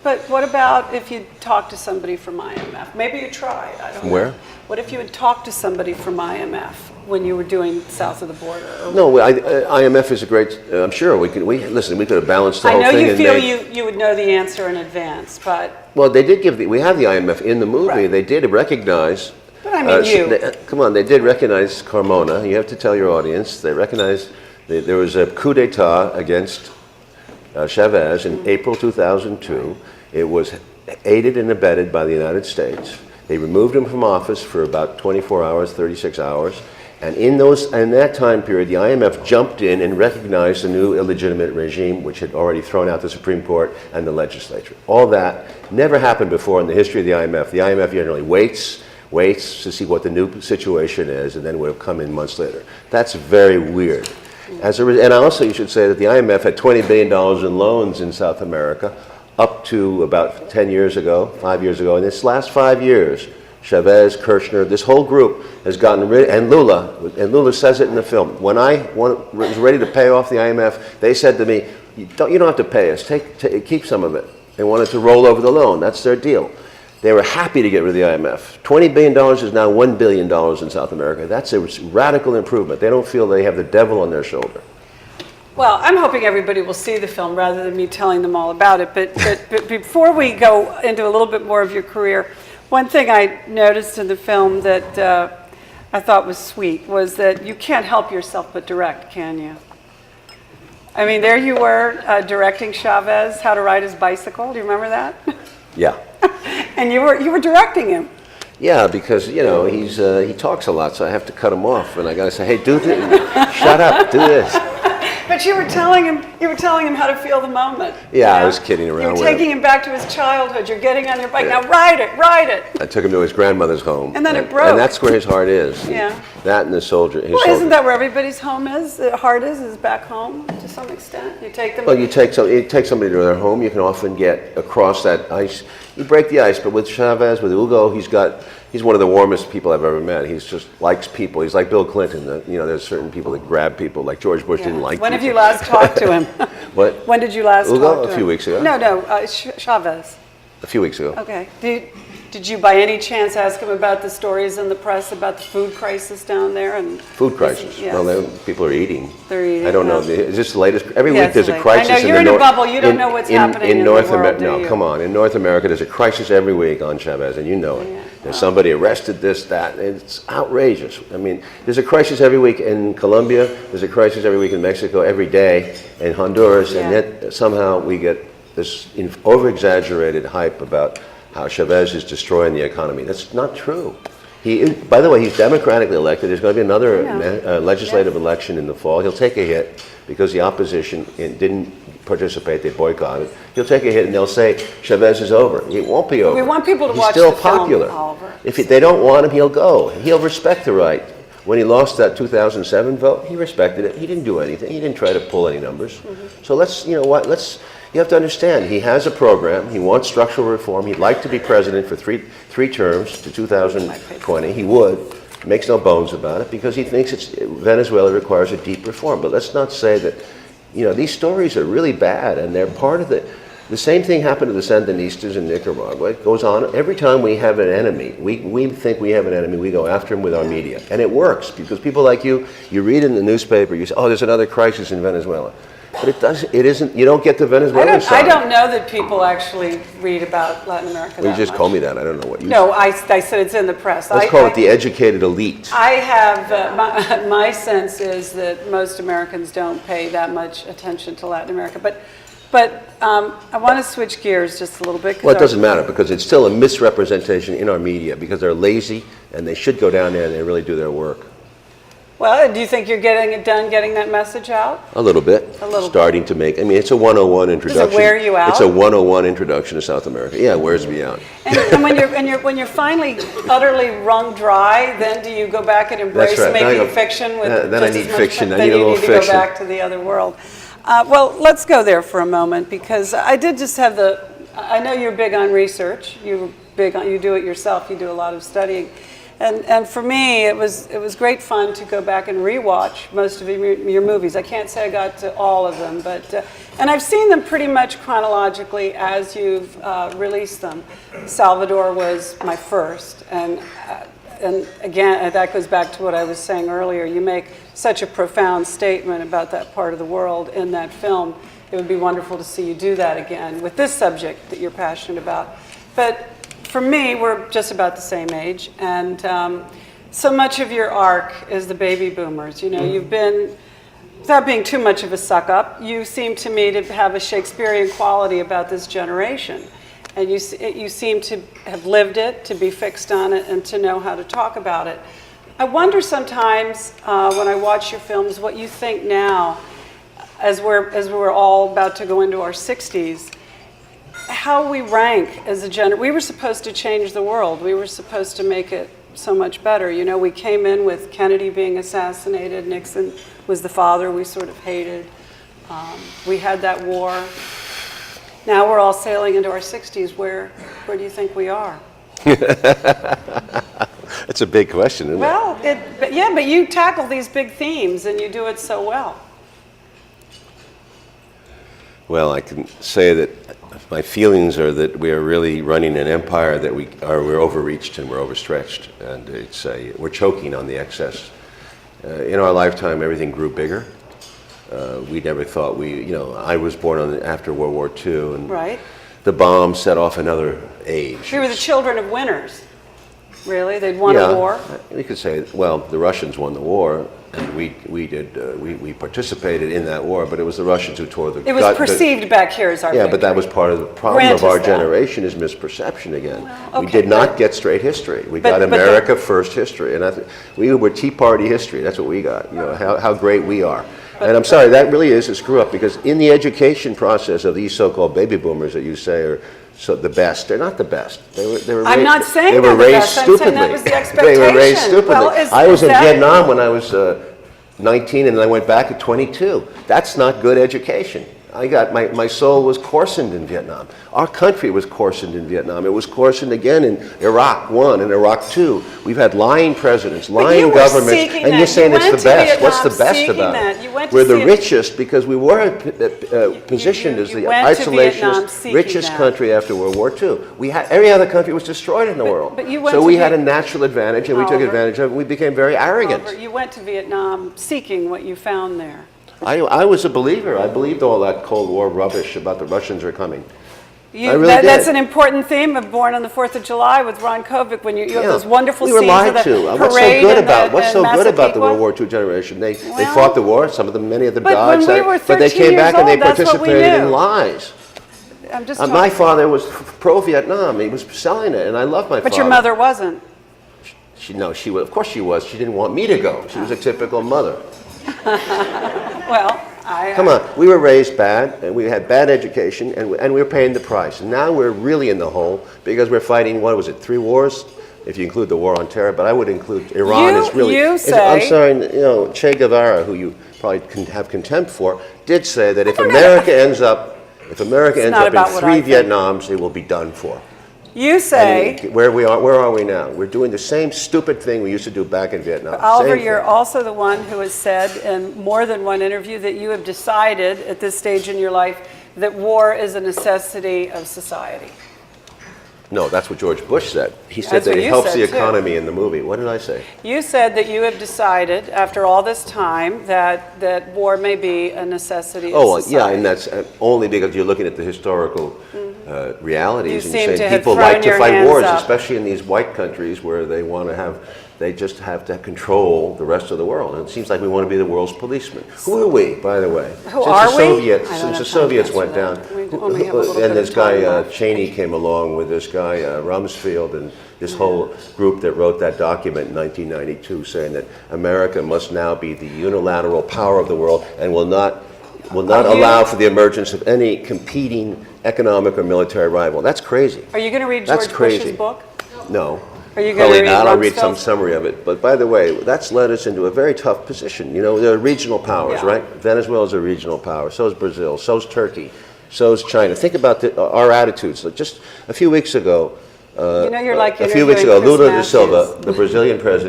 But what about if you talked to somebody from IMF? Maybe you tried. I don't know. Where? What if you had talked to somebody from IMF when you were doing south of the border? No, IMF is a great. I'm sure we could. Listen. We could have balanced the whole thing. I know you feel you would know the answer in advance, but well, they did give. We have the IMF in the movie. Right. They did recognize. But I mean you. Come on, they did recognize Carmona. You have to tell your audience. They recognized there was a coup d'état against Chavez in April 2002. It was aided and abetted by the United States. They removed him from office for about 24 hours, 36 hours. And in that time period, the IMF jumped in and recognized the new illegitimate regime, which had already thrown out the Supreme Court and the legislature. All that never happened before in the history of the IMF. The IMF generally waits to see what the new situation is, and then will come in months later. That's very weird. And also, you should say that the IMF had $20 billion in loans in South America up to about 10 years ago, 5 years ago. In this last 5 years, Chavez, Kirchner, this whole group has gotten rid, and Lula says it in the film. When I was ready to pay off the IMF, they said to me, you don't have to pay us, keep some of it. They wanted to roll over the loan, that's their deal. They were happy to get rid of the IMF. $20 billion is now $1 billion in South America. That's a radical improvement. They don't feel they have the devil on their shoulder. Well, I'm hoping everybody will see the film rather than me telling them all about it. But before we go into a little bit more of your career, one thing I noticed in the film that I thought was sweet was that you can't help yourself but direct, can you? I mean, there you were directing Chavez, how to ride his bicycle. Do you remember that? Yeah. And you were directing him. Yeah, because he talks a lot, so I have to cut him off, and I gotta say, hey, do this. Shut up, do this. But you were telling him how to feel the moment. Yeah, I was kidding around with him. You were taking him back to his childhood. You're getting on your bike. Now ride it. I took him to his grandmother's home. And then it broke. And that's where his heart is. Yeah. That and his soldier. Isn't that where everybody's home is? Heart is back home to some extent. You take them. Well, you take somebody to their home. You can often get across that ice. You break the ice, but with Chavez, with Hugo, he's one of the warmest people I've ever met. He's just likes people. He's like Bill Clinton. There's certain people that grab people, like George Bush didn't like. When have you last talked to him? What? When did you last Hugo? talk to him? A few weeks ago. No, Chavez. A few weeks ago. Okay. Did you by any chance ask him about the stories in the press about the food crisis down there? Food crisis? Yes. Well, people are eating. They're eating. I don't know. Is this the latest? Every week there's a crisis. I know you're in a bubble. You don't know what's happening in North the world, America. do you? No, come on. In North America, there's a crisis every week on Chavez, and you know it. Yeah. There's somebody arrested, this, that. It's outrageous. I mean, there's a crisis every week in Colombia. There's a crisis every week in Mexico, every day in Honduras, and yet somehow we get this over-exaggerated hype about how Chavez is destroying the economy. That's not true. By the way, he's democratically elected. There's going to be another legislative election in the fall. He'll take a hit because the opposition didn't participate. They boycotted. He'll take a hit and they'll say Chavez is over. It won't be over. We want people to watch the film. He's the still popular. Film, Oliver. If they don't want him, he'll go. He'll respect the right. When he lost that 2007 vote, he respected it. He didn't do anything. He didn't try to pull any numbers. So you have to understand, he has a program. He wants structural reform. He'd like to be president for three terms to 2020. He would. Makes no bones about it because he thinks Venezuela requires a deep reform. But let's not say that, these stories are really bad and they're part of the same thing happened to the Sandinistas in Nicaragua. It goes on. Every time we have an enemy, we think we have an enemy, we go after him with our media. And it works because people like you read in the newspaper, you say, oh, there's another crisis in Venezuela. But it isn't, you don't get the Venezuelan side. I don't know that people actually read about Latin America Well, you just call me that. I don't know what you No, I said it's in the press. Let's call it the educated elite. I have, my sense is that most Americans don't pay that much attention to Latin America. But I want to switch gears just a little bit. Well, it doesn't matter because it's still a misrepresentation in our media because they're lazy and they should go down there and they really do their work. Well, do you think you're getting that message out? A little bit. Starting to make. I mean, it's a 101 introduction. Does it wear you out? It's a 101 introduction to South America. Yeah, it wears me out. And when you're finally utterly wrung dry, then do you go back and embrace maybe fiction with then I need fiction. I Then need a you little need to fiction. go back to the other world. Well, let's go there for a moment because I did just have I know you're big on research. You do it yourself. You do a lot of studying. And for me, it was great fun to go back and rewatch most of your movies. I can't say I got to all of them, but And I've seen them pretty much chronologically as you've released them. Salvador was my first, and again, that goes back to what I was saying earlier. You make such a profound statement about that part of the world in that film. It would be wonderful to see you do that again with this subject that you're passionate about. But for me, we're just about the same age, and so much of your arc is the baby boomers. You know, you've been, without being too much of a suck-up, you seem to me to have a Shakespearean quality about this generation. And you seem to have lived it, to be fixed on it, and to know how to talk about it. I wonder sometimes when I watch your films what you think now, as we're all about to go into our 60s, how we rank as a generation. We were supposed to change the world. We were supposed to make it so much better. You know, we came in with Kennedy being assassinated. Nixon was the father we sort of hated. We had that war. Now we're all sailing into our 60s. Where do you think we are? It's a big question, isn't it? Well, but you tackle these big themes and you do it so well. Well, I can say that my feelings are that we are really running an empire that we're overreached and we're overstretched, and we're choking on the excess. In our lifetime, everything grew bigger. We never thought I was born after World War II, and right. The bomb set off another age. We were the children of winners. Really? They'd won a war? We could say, well, the Russians won the war, and we participated in that war, but it was the Russians who tore the... It was perceived back here as our victory. But that was part of the problem of our generation is misperception again. Well, okay, we did not get straight history. We got America first history, and we were Tea Party history. That's what we got, how great we are. And I'm sorry, that really is a screw up, because in the education process of these so-called baby boomers that you say are the best, they're not the best. I'm not saying they were raised best. stupidly. I'm saying that was the expectation. They were raised stupidly. Well, I was in Vietnam when I was 19, and I went back at 22. That's not good education. My soul was coarsened in Vietnam. Our country was coarsened in Vietnam. It was coarsened again in Iraq 1 and Iraq 2. We've had lying presidents, lying governments, and you're saying it's the best. What's the best about it? We're the richest because we were positioned as the isolationist, richest country after World War II. Every other country was destroyed in the world. So we had a natural advantage, and we took advantage of it. We became very arrogant. You went to Vietnam seeking what you found there. I was a believer. I believed all that Cold War rubbish about the Russians are coming. I really did. That's an important theme of Born on the 4th of July with Ron Kovic, when you have those wonderful scenes of the parade. What's so good about the World War II generation? They fought the war. Many of them died. But they came back and they participated in lies. My father was pro-Vietnam. He was selling it, and I love my father. But your mother wasn't. Of course she was. She didn't want me to go. She was a typical mother. Well, come on, we were raised bad, and we had bad education, and we were paying the price. And now we're really in the hole because we're fighting, 3 wars, if you include the war on terror. But I would include Iran. I'm sorry, Che Guevara, who you probably can have contempt for, did say that if America ends up in 3 Vietnams, it will be done for. You say... Where are we now? We're doing the same stupid thing we used to do back in Vietnam. Oliver, you're also the one who has said in more than one interview that you have decided at this stage in your life that war is a necessity of society. No, that's what George Bush said. He said that it helps the economy in the movie. What did I say? You said that you have decided, after all this time, that war may be a necessity of society. Yeah, and that's only because you're looking at the historical realities and saying people like to fight wars, especially in these white countries where they just have to control the rest of the world. And it seems like we want to be the world's policeman. Who are we, by the way? Since the Soviets went down, and this guy Cheney came along with this guy Rumsfeld and this whole group that wrote that document in 1992 saying that America must now be the unilateral power of the world and will not allow for the emergence of any competing economic or military rival. That's crazy. Are you going to read George Bush's book? No. Are you going to read I'll read some summary of it. But by the way, that's led us into a very tough position. There are regional powers, right? Venezuela is a regional power. So is Brazil. So is Turkey. So is China. Think about our attitudes. Just a few weeks ago, you're like Lula da Silva, the Brazilian president,